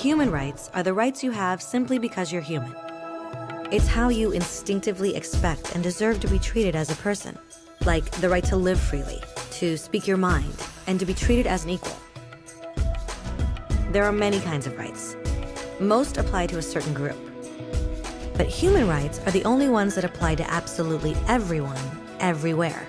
Human rights are the rights you have simply because you're human. It's how you instinctively expect and deserve to be treated as a person, like the right to live freely, to speak your mind, and to be treated as an equal. There are many kinds of rights. Most apply to a certain group. But human rights are the only ones that apply to absolutely everyone, everywhere.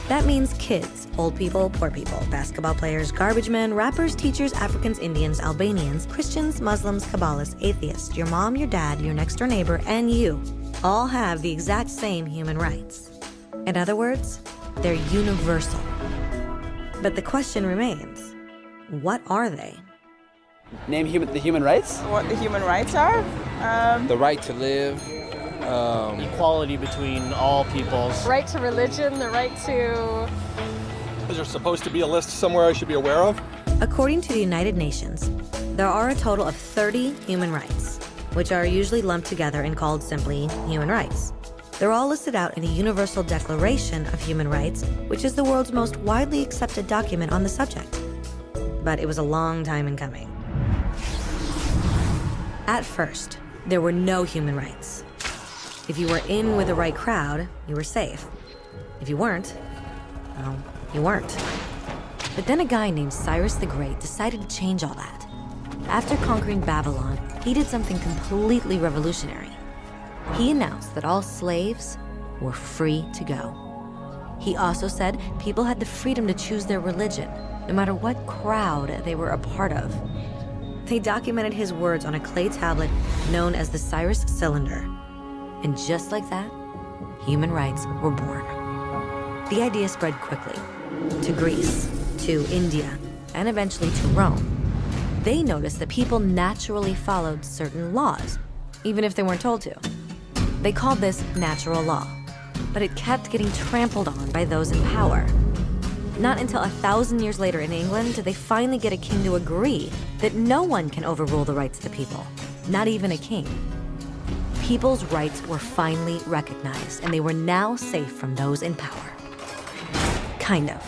That means kids, old people, poor people, basketball players, garbage men, rappers, teachers, Africans, Indians, Albanians, Christians, Muslims, Kabbalists, atheists, your mom, your dad, your next door neighbor, and you all have the exact same human rights. In other words, they're universal. But the question remains, what are they? Name the human rights? What the human rights are? The right to live. Equality between all peoples. Right to religion, the right to... Is there supposed to be a list somewhere I should be aware of? According to the United Nations, there are a total of 30 human rights, which are usually lumped together and called simply human rights. They're all listed out in the Universal Declaration of Human Rights, which is the world's most widely accepted document on the subject. But it was a long time in coming. At first, there were no human rights. If you were in with the right crowd, you were safe. If you weren't, well, you weren't. But then a guy named Cyrus the Great decided to change all that. After conquering Babylon, he did something completely revolutionary. He announced that all slaves were free to go. He also said people had the freedom to choose their religion, no matter what crowd they were a part of. They documented his words on a clay tablet known as the Cyrus Cylinder. And just like that, human rights were born. The idea spread quickly to Greece, to India, and eventually to Rome. They noticed that people naturally followed certain laws, even if they weren't told to. They called this natural law, but it kept getting trampled on by those in power. Not until 1,000 years later in England did they finally get a king to agree that no one can overrule the rights of the people, not even a king. People's rights were finally recognized, and they were now safe from those in power. Kind of.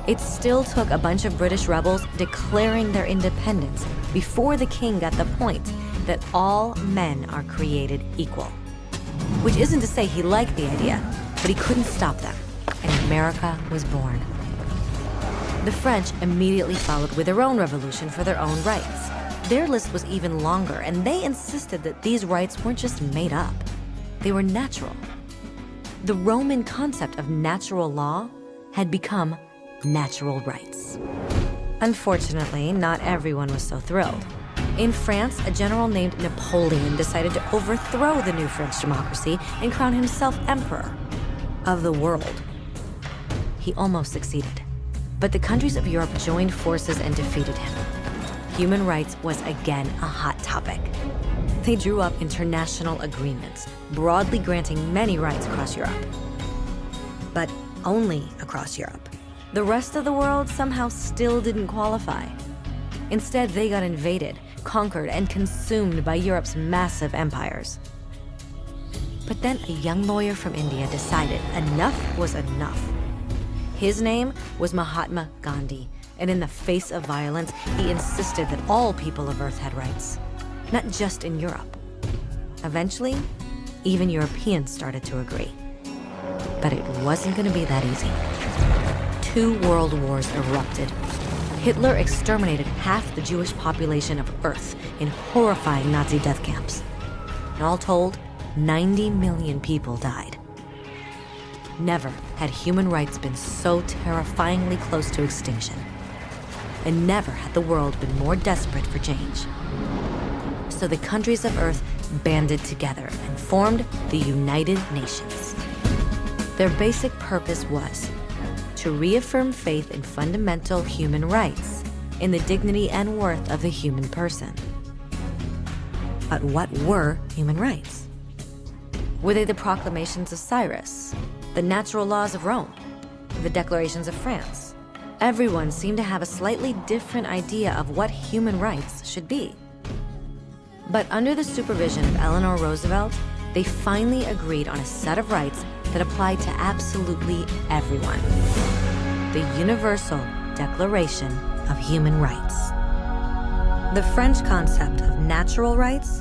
It still took a bunch of British rebels declaring their independence before the king got the point that all men are created equal. Which isn't to say he liked the idea, but he couldn't stop them, and America was born. The French immediately followed with their own revolution for their own rights. Their list was even longer, and they insisted that these rights weren't just made up. They were natural. The Roman concept of natural law had become natural rights. Unfortunately, not everyone was so thrilled. In France, a general named Napoleon decided to overthrow the new French democracy and crown himself emperor of the world. He almost succeeded, but the countries of Europe joined forces and defeated him. Human rights was again a hot topic. They drew up international agreements, broadly granting many rights across Europe. But only across Europe. The rest of the world somehow still didn't qualify. Instead, they got invaded, conquered, and consumed by Europe's massive empires. But then a young lawyer from India decided enough was enough. His name was Mahatma Gandhi, and in the face of violence, he insisted that all people of Earth had rights, not just in Europe. Eventually, even Europeans started to agree. But it wasn't going to be that easy. 2 world wars erupted. Hitler exterminated half the Jewish population of Earth in horrifying Nazi death camps. And all told, 90 million people died. Never had human rights been so terrifyingly close to extinction. And never had the world been more desperate for change. So the countries of Earth banded together and formed the United Nations. Their basic purpose was to reaffirm faith in fundamental human rights, in the dignity and worth of the human person. But what were human rights? Were they the proclamations of Cyrus, the natural laws of Rome, the declarations of France? Everyone seemed to have a slightly different idea of what human rights should be. But under the supervision of Eleanor Roosevelt, they finally agreed on a set of rights that applied to absolutely everyone. The Universal Declaration of Human Rights. The French concept of natural rights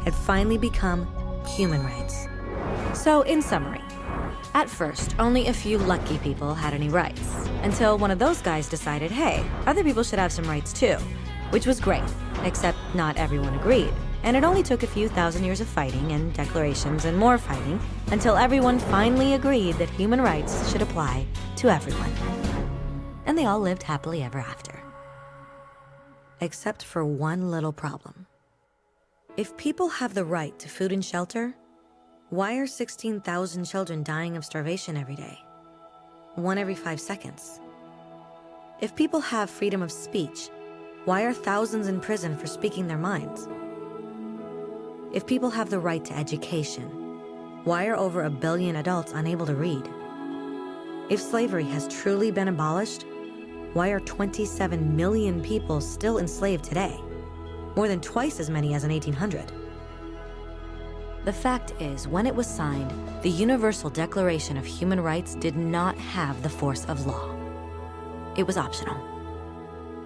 had finally become human rights. So, in summary, at first, only a few lucky people had any rights, until one of those guys decided, hey, other people should have some rights too, which was great, except not everyone agreed. And it only took a few thousand years of fighting and declarations and more fighting until everyone finally agreed that human rights should apply to everyone. And they all lived happily ever after. Except for one little problem. If people have the right to food and shelter, why are 16,000 children dying of starvation every day? 1 every 5 seconds. If people have freedom of speech, why are thousands in prison for speaking their minds? If people have the right to education, why are over 1 billion adults unable to read? If slavery has truly been abolished, why are 27 million people still enslaved today? More than twice as many as in 1800. The fact is, when it was signed, the Universal Declaration of Human Rights did not have the force of law. It was optional.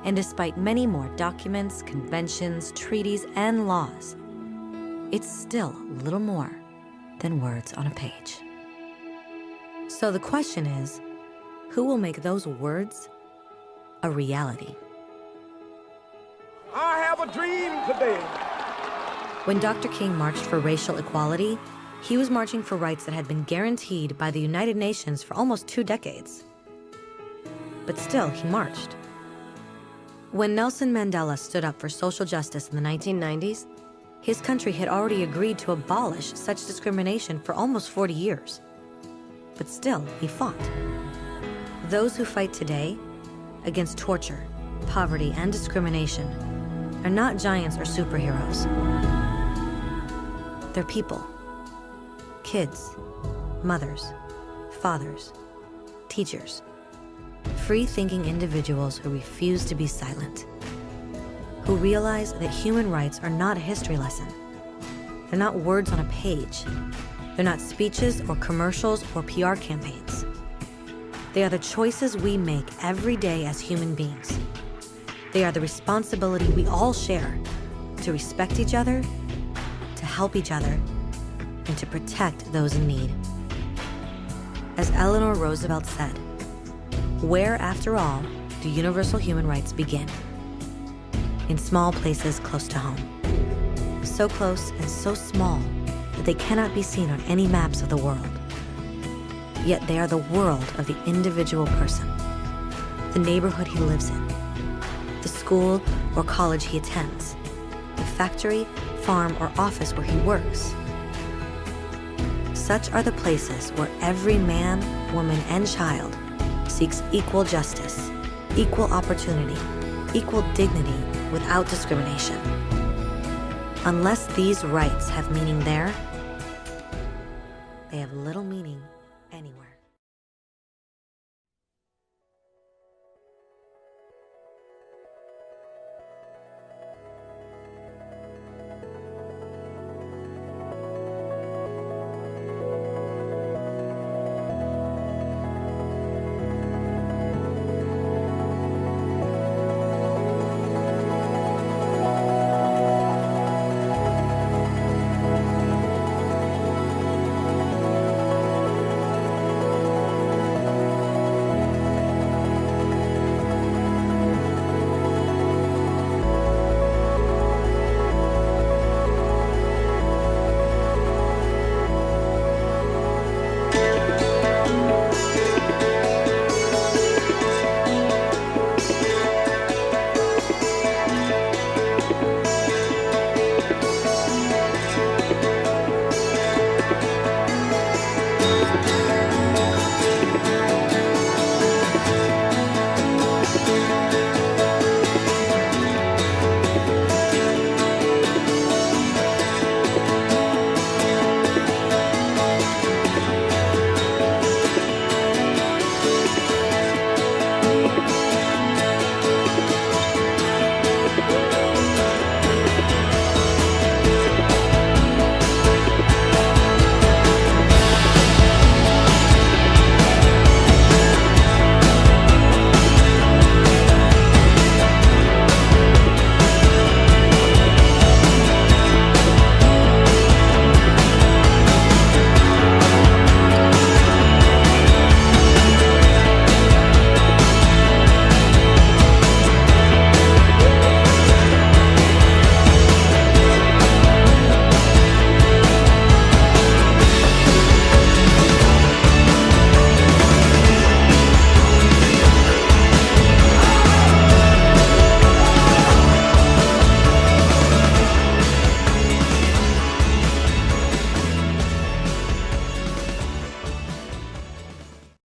And despite many more documents, conventions, treaties, and laws, it's still little more than words on a page. So the question is, who will make those words a reality? I have a dream today. When Dr. King marched for racial equality, he was marching for rights that had been guaranteed by the United Nations for almost 2 decades. But still, he marched. When Nelson Mandela stood up for social justice in the 1990s, his country had already agreed to abolish such discrimination for almost 40 years. But still, he fought. Those who fight today against torture, poverty, and discrimination are not giants or superheroes. They're people. Kids, mothers, fathers, teachers. Free-thinking individuals who refuse to be silent. Who realize that human rights are not a history lesson. They're not words on a page. They're not speeches or commercials or PR campaigns. They are the choices we make every day as human beings. They are the responsibility we all share to respect each other, to help each other, and to protect those in need. As Eleanor Roosevelt said, where, after all, do universal human rights begin? In small places close to home. So close and so small that they cannot be seen on any maps of the world. Yet they are the world of the individual person, the neighborhood he lives in, the school or college he attends, the factory, farm, or office where he works. Such are the places where every man, woman, and child seeks equal justice, equal opportunity, equal dignity without discrimination. Unless these rights have meaning there, they have little meaning